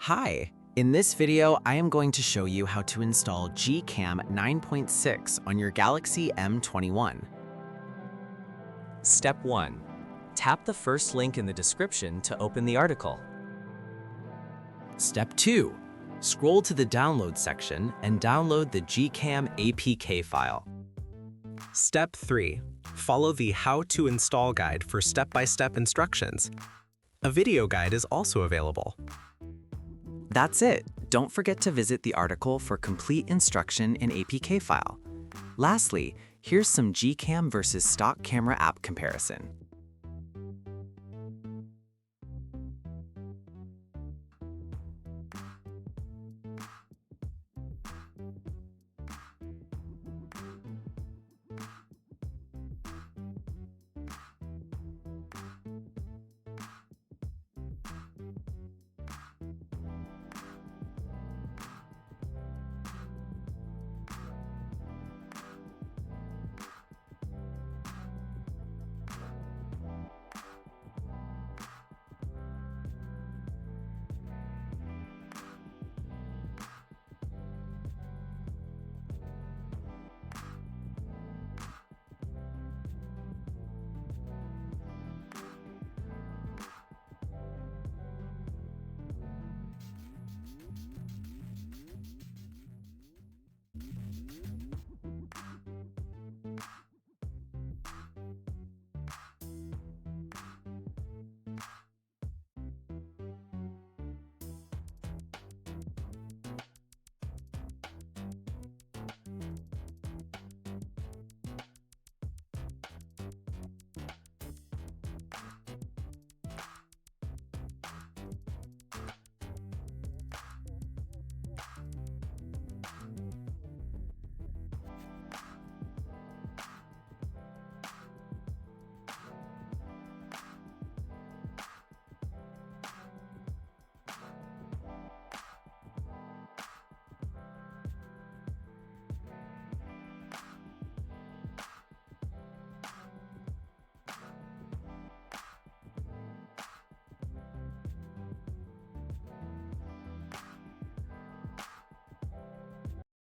Hi! In this video, I am going to show you how to install GCam 9.6 on your Galaxy M21. Step 1. Tap the first link in the description to open the article. Step 2. Scroll to the download section and download the GCam APK file. Step 3. Follow the How to Install guide for step-by-step instructions. A video guide is also available. That's it. Don't forget to visit the article for complete instruction and APK file. Lastly, here's some GCam versus stock camera app comparison.